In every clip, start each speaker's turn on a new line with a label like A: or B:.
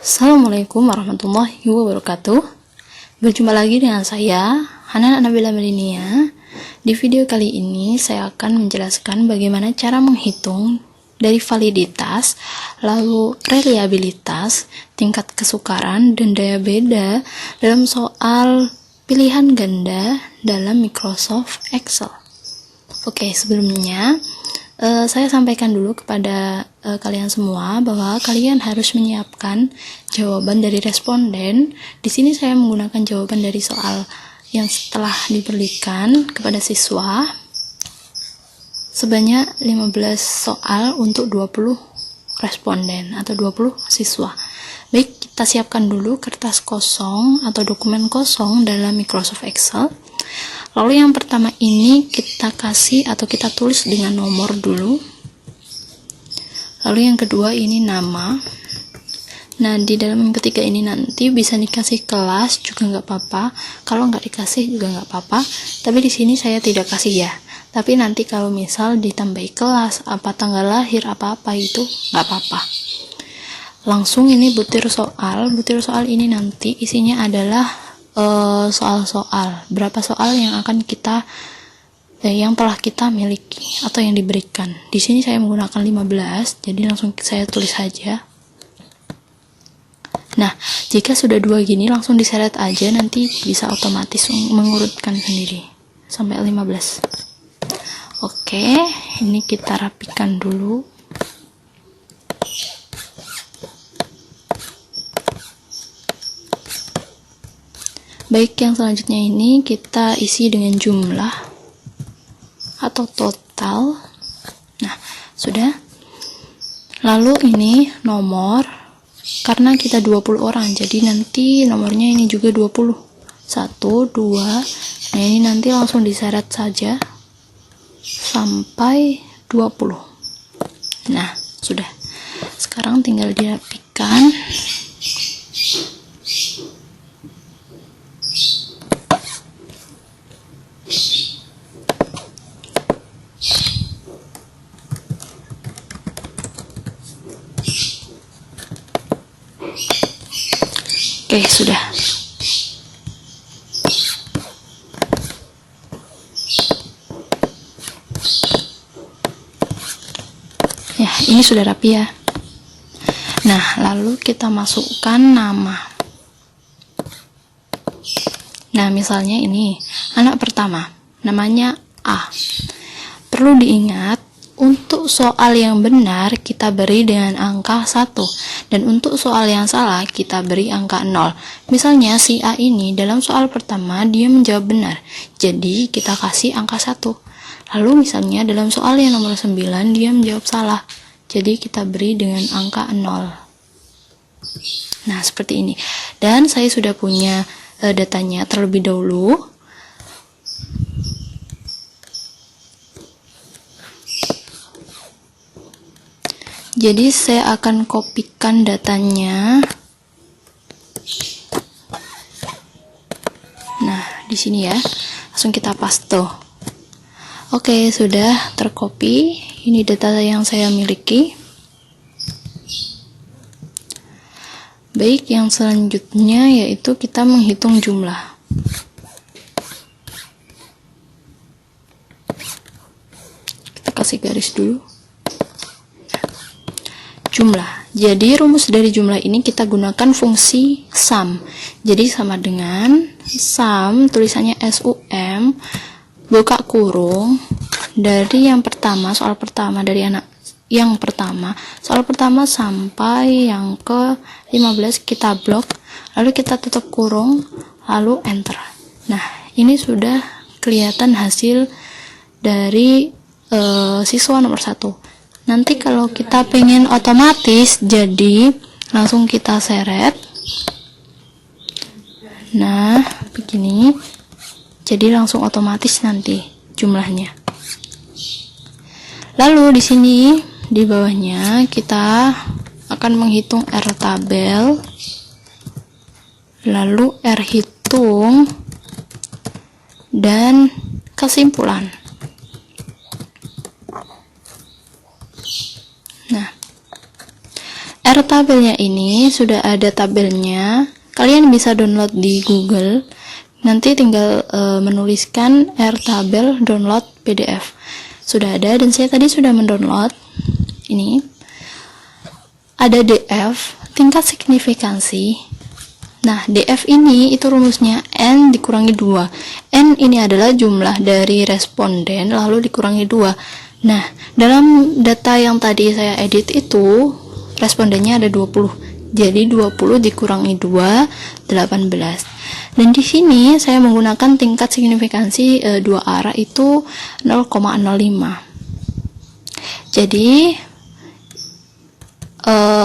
A: Assalamualaikum warahmatullahi wabarakatuh. Berjumpa lagi dengan saya, Hanan Nabila Melinia. Di video kali ini saya akan menjelaskan bagaimana cara menghitung dari validitas, lalu reliabilitas, tingkat kesukaran, dan daya beda dalam soal pilihan ganda dalam Microsoft Excel. Oke, sebelumnya saya sampaikan dulu kepada kalian semua bahwa kalian harus menyiapkan jawaban dari responden. Di sini saya menggunakan jawaban dari soal yang telah diberikan kepada siswa sebanyak 15 soal untuk 20 responden atau 20 siswa. Baik, kita siapkan dulu kertas kosong atau dokumen kosong dalam Microsoft Excel. Lalu yang pertama ini kita kasih atau kita tulis dengan nomor dulu. Lalu yang kedua ini nama. Nah, di dalam yang ketiga ini nanti bisa dikasih kelas juga nggak apa-apa. Kalau nggak dikasih juga nggak apa-apa. Tapi di sini saya tidak kasih ya. Tapi nanti kalau misal ditambahi kelas, apa tanggal lahir, apa-apa itu nggak apa-apa. Langsung ini butir soal. Butir soal ini nanti isinya adalah soal-soal, berapa soal yang akan kita yang telah kita miliki atau yang diberikan. Di sini saya menggunakan 15, jadi langsung saya tulis saja. Nah, jika sudah 2 gini langsung diseret aja, nanti bisa otomatis mengurutkan sendiri sampai 15. Oke, ini kita rapikan dulu. Baik, yang selanjutnya ini kita isi dengan jumlah atau total. Nah, sudah. Lalu ini nomor, karena kita 20 orang, jadi nanti nomornya ini juga 20. 1, 2, nah ini nanti langsung diseret saja sampai 20. Nah, sudah. Sekarang tinggal dirapikan. Oke, sudah. Ya, ini sudah rapi ya. Nah, lalu kita masukkan nama. Nah, misalnya ini anak pertama, namanya A. Perlu diingat, untuk soal yang benar kita beri dengan angka 1, dan untuk soal yang salah kita beri angka 0. Misalnya si A ini dalam soal pertama dia menjawab benar, jadi kita kasih angka 1. Lalu misalnya dalam soal yang nomor 9 dia menjawab salah, jadi kita beri dengan angka 0. Nah, seperti ini. Dan saya sudah punya datanya terlebih dahulu. Jadi saya akan kopikan datanya. Nah, di sini ya. Langsung kita paste. Oke, sudah tercopy. Ini data yang saya miliki. Baik, yang selanjutnya yaitu kita menghitung jumlah. Kita kasih garis dulu. Jumlah. Jadi rumus dari jumlah ini kita gunakan fungsi sum. Jadi sama dengan sum, tulisannya SUM, buka kurung, dari yang pertama, soal pertama dari anak yang pertama, soal pertama sampai yang ke 15 kita blok, lalu kita tutup kurung, lalu enter. Nah, ini sudah kelihatan hasil dari siswa nomor 1. Nanti kalau kita pengen otomatis, jadi langsung kita seret. Nah, begini. Jadi langsung otomatis nanti jumlahnya. Lalu di sini di bawahnya kita akan menghitung R tabel, lalu R hitung, dan kesimpulan. Nah, R tabelnya ini sudah ada tabelnya. Kalian bisa download di Google. Nanti tinggal menuliskan Airtable download PDF. Sudah ada, dan saya tadi sudah mendownload. Ini ada DF, tingkat signifikansi. Nah, DF ini itu rumusnya N dikurangi 2. N ini adalah jumlah dari responden lalu dikurangi 2. Nah, dalam data yang tadi saya edit itu respondennya ada 20. Jadi 20 dikurangi 2, 18. Dan di sini saya menggunakan tingkat signifikansi dua arah itu 0,05. Jadi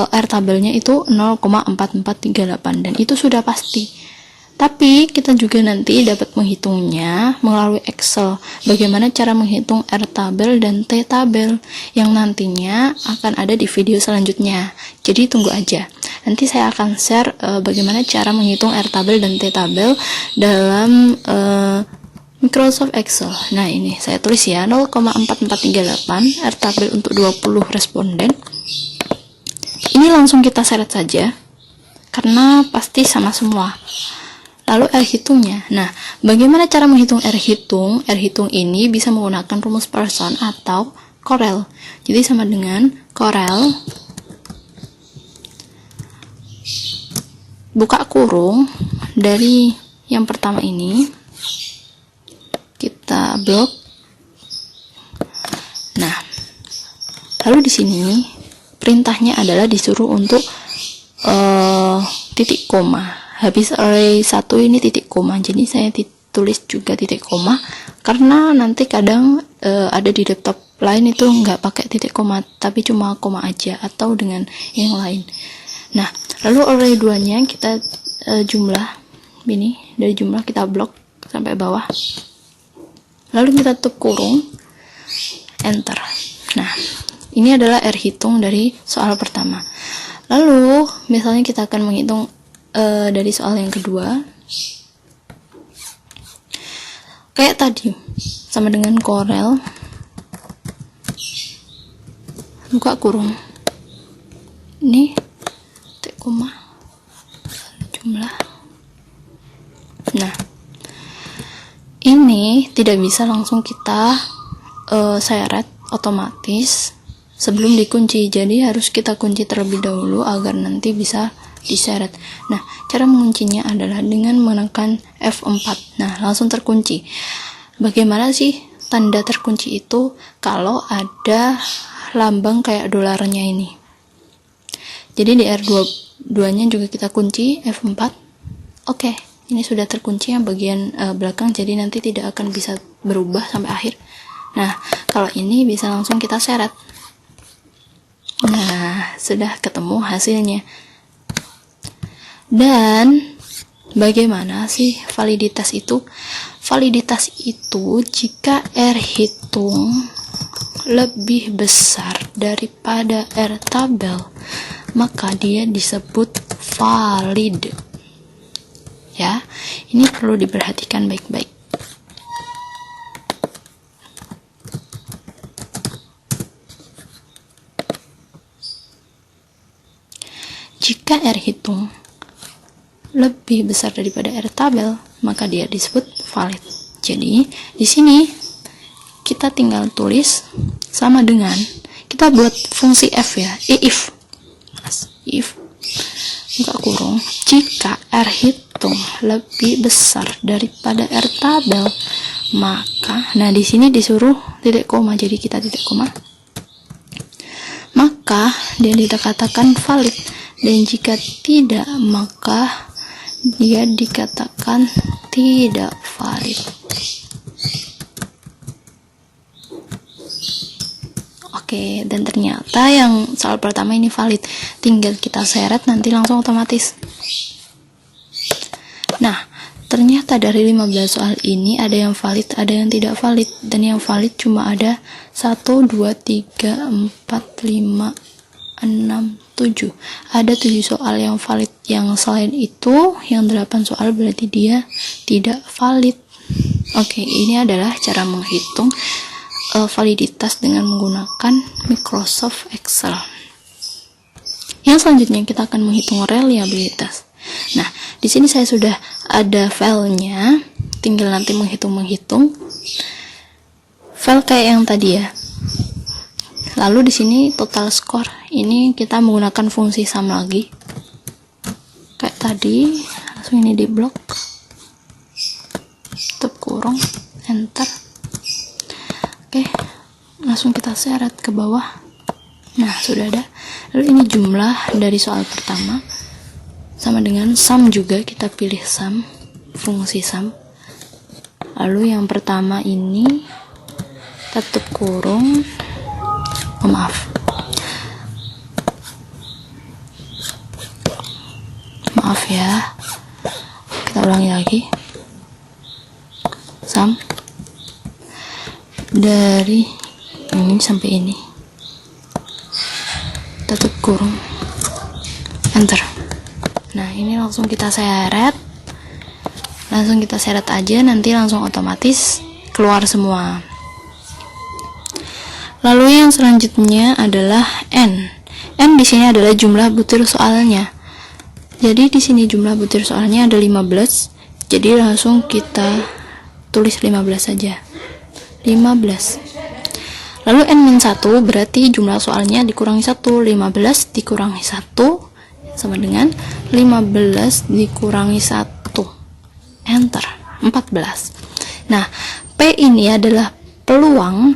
A: Airtable-nya itu 0,4438, dan itu sudah pasti. Tapi kita juga nanti dapat menghitungnya melalui Excel. Bagaimana cara menghitung Airtable dan T-Table yang nantinya akan ada di video selanjutnya. Jadi tunggu aja. Nanti saya akan share bagaimana cara menghitung Airtable dan T-Table dalam Microsoft Excel. Nah, ini saya tulis ya, 0,4438 Airtable untuk 20 responden. Ini langsung kita seret saja karena pasti sama semua. Lalu R hitungnya. Nah, bagaimana cara menghitung R hitung? R hitung ini bisa menggunakan rumus Poisson atau Corel. Jadi sama dengan Corel buka kurung dari yang pertama ini kita blok. Nah, lalu di sini perintahnya adalah disuruh untuk titik koma. Habis array 1 ini titik koma, jadi saya tulis juga titik koma karena nanti kadang ada di laptop lain itu nggak pakai titik koma tapi cuma koma aja atau dengan yang lain. Nah, lalu array 2 nya kita jumlah ini, dari jumlah kita blok sampai bawah, lalu kita tutup kurung, enter. Nah, ini adalah R hitung dari soal pertama. Lalu misalnya kita akan menghitung dari soal yang kedua, kayak tadi, sama dengan Corel, buka kurung, ini titik koma, jumlah. Nah, ini tidak bisa langsung kita seret otomatis sebelum dikunci, jadi harus kita kunci terlebih dahulu agar nanti bisa diseret. Nah, cara menguncinya adalah dengan menekan F4. Nah, langsung terkunci. Bagaimana sih tanda terkunci itu? Kalau ada lambang kayak dolarnya ini. Jadi di R2 nya juga kita kunci F4. Oke, ini sudah terkunci yang bagian belakang, jadi nanti tidak akan bisa berubah sampai akhir. Nah, kalau ini bisa langsung kita seret. Nah, sudah ketemu hasilnya. Dan bagaimana sih validitas itu? Validitas itu jika R hitung lebih besar daripada Airtable, maka dia disebut valid. Ya, ini perlu diperhatikan baik-baik. Jika R hitung lebih besar daripada Airtable, maka dia disebut valid. Jadi di sini kita tinggal tulis sama dengan kita buat fungsi f ya, if buka kurung, jika R hitung lebih besar daripada Airtable, maka nah di sini disuruh titik koma, jadi kita titik koma, maka dia dikatakan valid, dan jika tidak maka dia dikatakan tidak valid. Oke, dan ternyata yang soal pertama ini valid, tinggal kita seret nanti langsung otomatis. Nah, ternyata dari 15 soal ini ada yang valid, ada yang tidak valid, dan yang valid cuma ada 1, 2, 3, 4, 5, 6, 7. Ada 7 soal yang valid. Yang selain itu, yang 8 soal berarti dia tidak valid. Oke, ini adalah cara menghitung validitas dengan menggunakan Microsoft Excel. Yang selanjutnya kita akan menghitung reliabilitas. Nah, di sini saya sudah ada filenya, tinggal nanti menghitung file kayak yang tadi ya. Lalu di sini total score, ini kita menggunakan fungsi sum lagi kayak tadi, langsung ini di blok, tutup kurung, enter. Oke, langsung kita seret ke bawah. Nah, sudah ada. Lalu ini jumlah dari soal pertama, sama dengan sum juga, kita pilih sum, fungsi sum. Lalu yang pertama ini tutup kurung, maaf ya, kita ulangi lagi, sum dari ini sampai ini, tutup kurung, enter. Nah, ini langsung kita seret aja, nanti langsung otomatis keluar semua. Lalu yang selanjutnya adalah n. N di sini adalah jumlah butir soalnya. Jadi di sini jumlah butir soalnya ada 15. Jadi langsung kita tulis 15 saja. 15. Lalu n-1 berarti jumlah soalnya dikurangi 1. 15 dikurangi 1 sama dengan 15 dikurangi 1. Enter. 14. Nah, P ini adalah peluang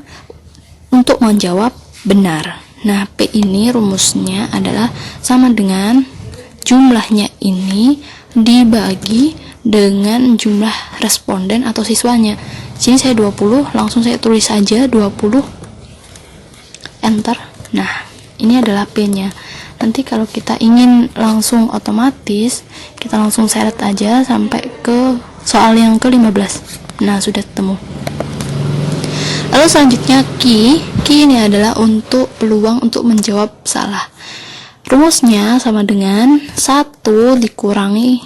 A: untuk menjawab benar. Nah, P ini rumusnya adalah sama dengan jumlahnya ini dibagi dengan jumlah responden atau siswanya. Sini saya 20, langsung saya tulis aja 20. Enter. Nah, ini adalah P-nya. Nanti kalau kita ingin langsung otomatis, kita langsung seret aja sampai ke soal yang ke-15. Nah, sudah ketemu. Lalu selanjutnya key ini adalah untuk peluang untuk menjawab salah. Rumusnya sama dengan 1 dikurangi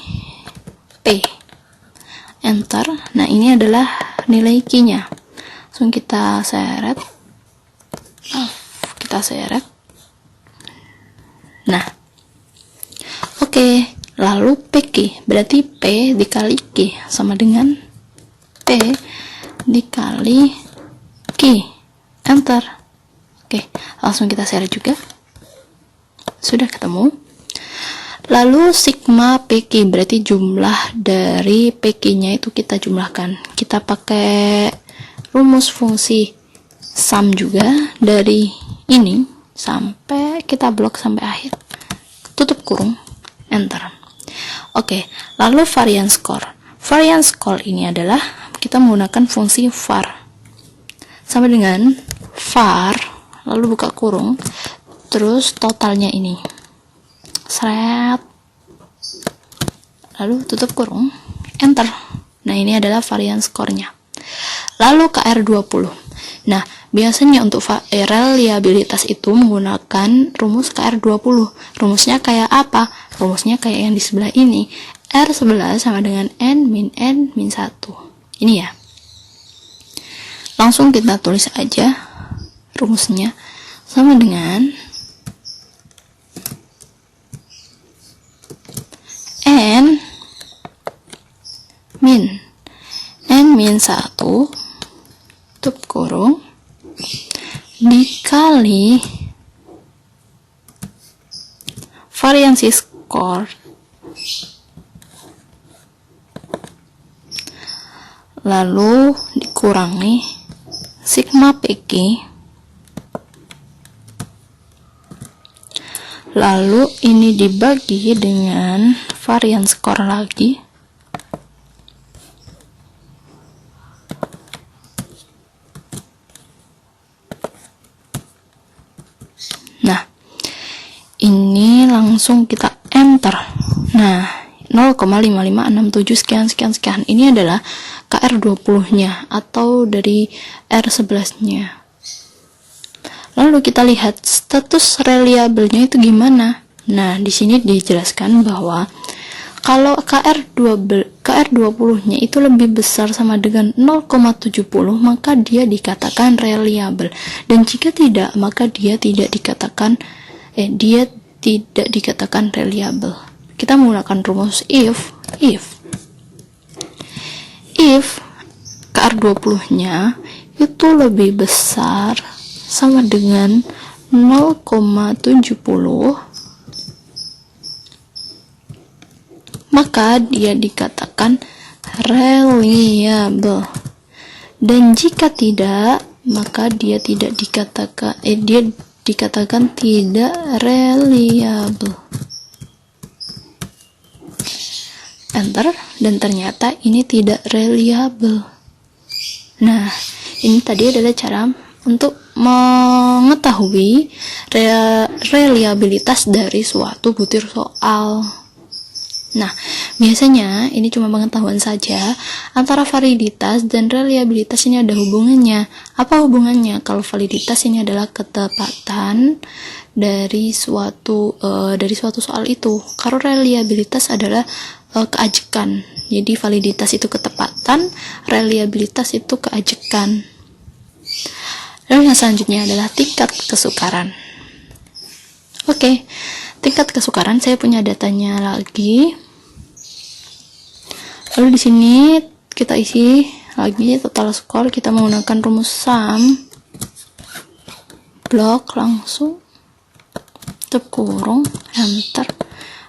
A: P. Enter. Nah, ini adalah nilai key-nya. Langsung kita seret. Nah, oke. Lalu PQ berarti P dikali Q sama dengan P dikali Q. Enter. Oke, langsung kita seret juga. Sudah ketemu. Lalu sigma PQ berarti jumlah dari PQ-nya itu kita jumlahkan. Kita pakai rumus fungsi sum juga dari ini sampai kita blok sampai akhir. Tutup kurung, enter. Oke, lalu variance score. Variance score ini adalah kita menggunakan fungsi var. Sama dengan var, lalu buka kurung, terus totalnya ini. Seret. Lalu tutup kurung, enter. Nah, ini adalah variance score-nya. Lalu KR20. Nah, biasanya untuk reliabilitas itu menggunakan rumus KR20. Rumusnya kayak apa? Rumusnya kayak yang di sebelah ini. R11 sama dengan N-1. Ini ya. Langsung kita tulis aja rumusnya. Sama dengan N-1 tutup kurung dikali variance score lalu dikurangi sigma PQ, lalu ini dibagi dengan variance score lagi. Nah, ini langsung kita enter. Nah, 0,5567 sekian. Ini adalah KR20-nya atau dari R11-nya. Lalu kita lihat status reliable-nya itu gimana. Nah, di sini dijelaskan bahwa kalau KR20-nya itu lebih besar sama dengan 0,70, maka dia dikatakan reliable. Dan jika tidak, maka dia tidak dikatakan dia tidak dikatakan reliable. Kita menggunakan rumus if KR20-nya itu lebih besar sama dengan 0,70, maka dia dikatakan reliable. Dan jika tidak, maka dia dikatakan tidak reliable. Enter, dan ternyata ini tidak reliable. Nah, ini tadi adalah cara untuk mengetahui reliabilitas dari suatu butir soal. Nah, biasanya ini cuma pengetahuan saja, antara validitas dan reliabilitas ini ada hubungannya. Apa hubungannya? Kalau validitas ini adalah ketepatan dari suatu soal itu. Kalau reliabilitas adalah keajekan. Jadi validitas itu ketepatan, reliabilitas itu keajekan. Lalu yang selanjutnya adalah tingkat kesukaran. Oke, tingkat kesukaran saya punya datanya lagi. Lalu di sini kita isi lagi total skor, kita menggunakan rumus sum, blok langsung, tutup kurung, enter,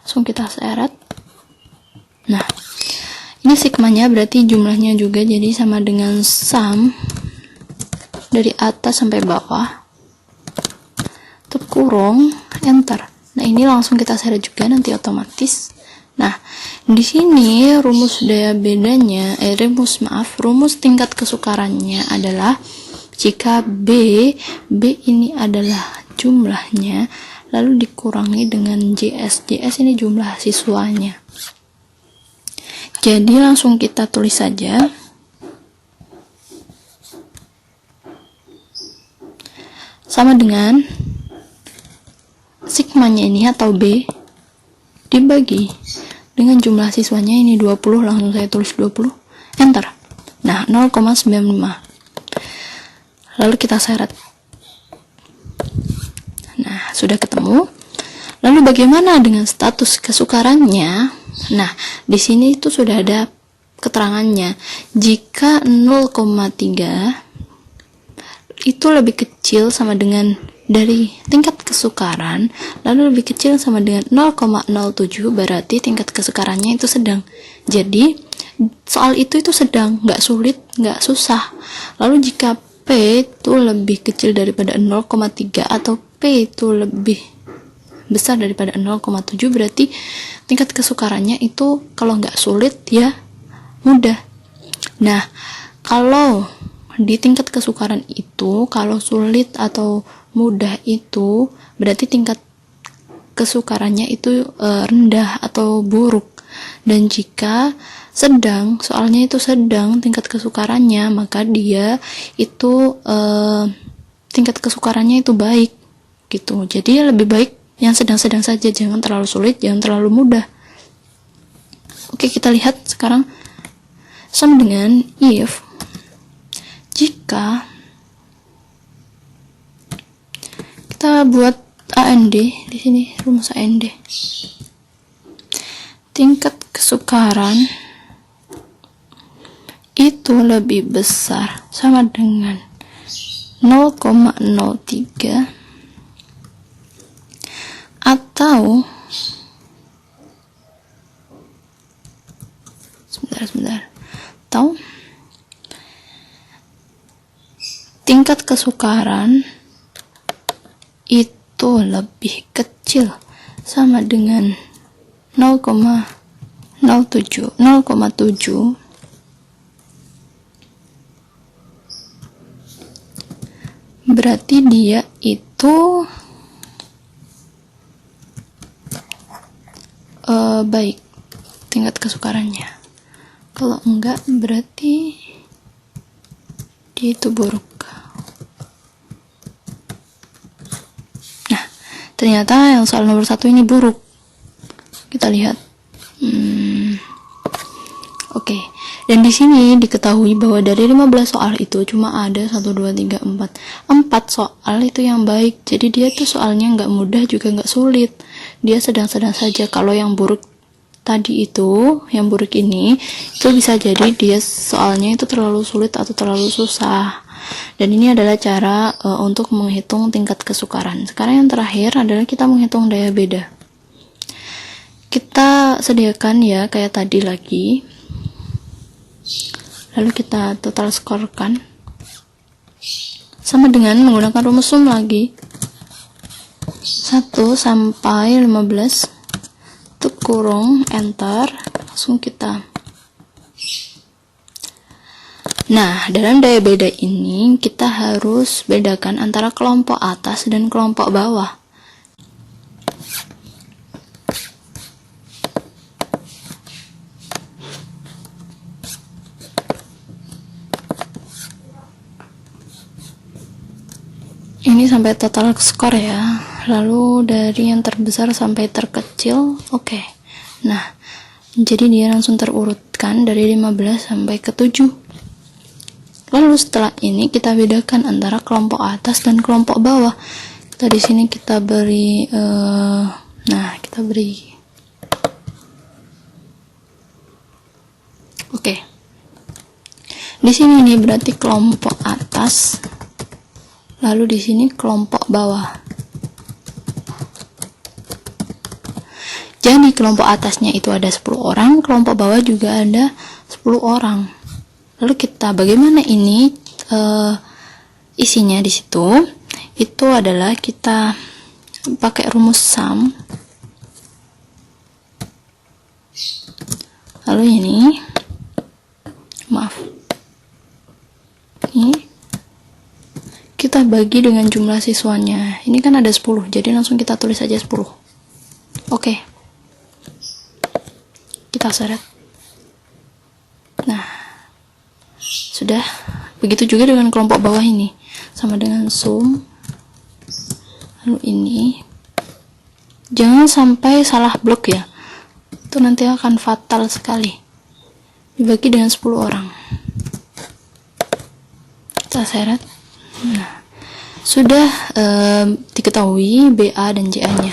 A: langsung kita seret. Nah, ini sigmanya berarti jumlahnya juga, jadi sama dengan sum dari atas sampai bawah, tutup kurung, enter. Nah, ini langsung kita seret juga nanti otomatis. Nah, di sini rumus tingkat kesukarannya adalah jika B ini adalah jumlahnya, lalu dikurangi dengan JS ini jumlah siswanya. Jadi langsung kita tulis saja sama dengan sigmanya ini atau B dibagi dengan jumlah siswanya ini 20, langsung saya tulis 20, enter. Nah, 0,95. Lalu kita seret. Nah, sudah ketemu. Lalu bagaimana dengan status kesukarannya? Nah, di sini itu sudah ada keterangannya. Jika 0,3 itu lebih kecil sama dengan dari tingkat kesukaran, lalu lebih kecil sama dengan 0,07, berarti tingkat kesukarannya itu sedang. Jadi soal itu sedang, nggak sulit, nggak susah. Lalu jika P itu lebih kecil daripada 0,3 atau P itu lebih besar daripada 0,7, berarti tingkat kesukarannya itu kalau nggak sulit ya mudah. Nah, kalau di tingkat kesukaran itu, kalau sulit atau mudah itu berarti tingkat kesukarannya itu rendah atau buruk. Dan jika sedang, soalnya itu sedang tingkat kesukarannya, maka dia itu tingkat kesukarannya itu baik gitu. Jadi lebih baik yang sedang-sedang saja, jangan terlalu sulit, jangan terlalu mudah. Oke, kita lihat sekarang sum dengan if jika kita buat AND di sini, rumus AND. Tingkat kesukaran itu lebih besar sama dengan 0,03 atau atau tingkat kesukaran itu lebih kecil sama dengan 0,7 berarti dia itu baik tingkat kesukarannya. Kalau enggak berarti dia itu buruk. Nah, ternyata yang soal nomor 1 ini buruk. Kita lihat Oke, dan di sini diketahui bahwa dari 15 soal itu cuma ada 1, 2, 3, 4 soal itu yang baik. Jadi dia tuh soalnya nggak mudah juga nggak sulit, dia sedang-sedang saja. Kalau yang buruk tadi itu, yang buruk ini, itu bisa jadi dia soalnya itu terlalu sulit atau terlalu susah. Dan ini adalah cara untuk menghitung tingkat kesukaran. Sekarang yang terakhir adalah kita menghitung daya beda. Kita sediakan ya kayak tadi lagi, lalu kita total skorkan sama dengan menggunakan rumus sum lagi, 1 sampai 15 tuh kurung enter, langsung kita. Nah, dalam daya beda ini kita harus bedakan antara kelompok atas dan kelompok bawah. Ini sampai total skor ya, lalu dari yang terbesar sampai terkecil. Oke. Nah, jadi dia langsung terurutkan dari 15 sampai ke 7. Lalu setelah ini kita bedakan antara kelompok atas dan kelompok bawah. Kita di sini kita beri kita beri. Oke. Di sini ini berarti kelompok atas. Lalu di sini kelompok bawah. Jadi kelompok atasnya itu ada 10 orang, kelompok bawah juga ada 10 orang. Lalu kita bagaimana ini isinya di situ? Itu adalah kita pakai rumus sum. Lalu ini kita bagi dengan jumlah siswanya. Ini kan ada 10, jadi langsung kita tulis aja 10. Oke. Kita seret. Nah, sudah. Begitu juga dengan kelompok bawah ini. Sama dengan sum. Lalu ini. Jangan sampai salah blok ya. Itu nanti akan fatal sekali. Dibagi dengan 10 orang. Kita seret. Nah, sudah diketahui BA dan JA-nya.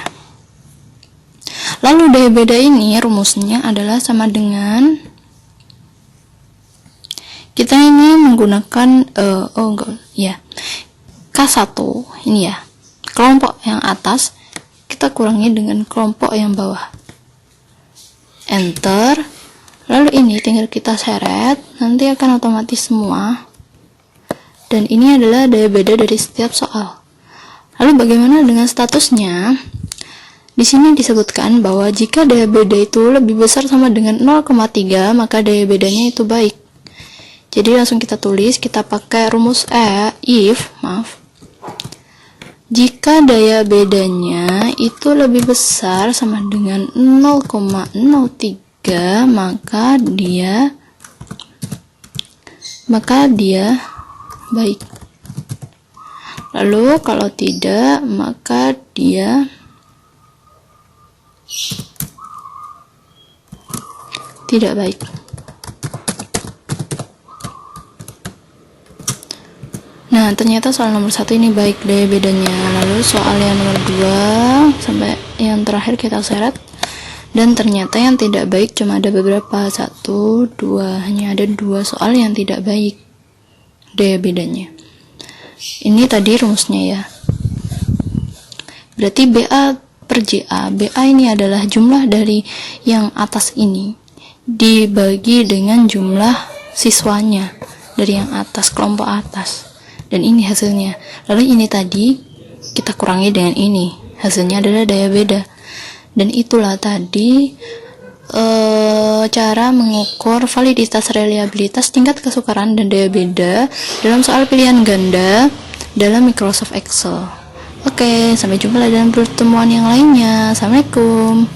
A: Lalu daya beda ini rumusnya adalah sama dengan kita ini menggunakan K1 ini ya. Kelompok yang atas kita kurangi dengan kelompok yang bawah. Enter. Lalu ini tinggal kita seret, nanti akan otomatis semua. Dan ini adalah daya beda dari setiap soal. Lalu bagaimana dengan statusnya? Di sini disebutkan bahwa jika daya beda itu lebih besar sama dengan 0,3, maka daya bedanya itu baik. Jadi langsung kita tulis, kita pakai rumus jika daya bedanya itu lebih besar sama dengan 0,03, maka dia baik. Lalu kalau tidak, maka dia tidak baik. Nah, ternyata soal nomor 1 ini baik daya bedanya. Lalu soal yang nomor 2 sampai yang terakhir kita seret. Dan ternyata yang tidak baik cuma ada beberapa, 1, 2, hanya ada 2 soal yang tidak baik daya bedanya. Ini tadi rumusnya ya. Berarti BA per JA. BA ini adalah jumlah dari yang atas ini dibagi dengan jumlah siswanya dari yang atas, kelompok atas. Dan ini hasilnya. Lalu ini tadi kita kurangi dengan ini. Hasilnya adalah daya beda. Dan itulah tadi cara mengukur validitas, reliabilitas, tingkat kesukaran, dan daya beda dalam soal pilihan ganda dalam Microsoft Excel. Oke, sampai jumpa dalam pertemuan yang lainnya. Assalamualaikum.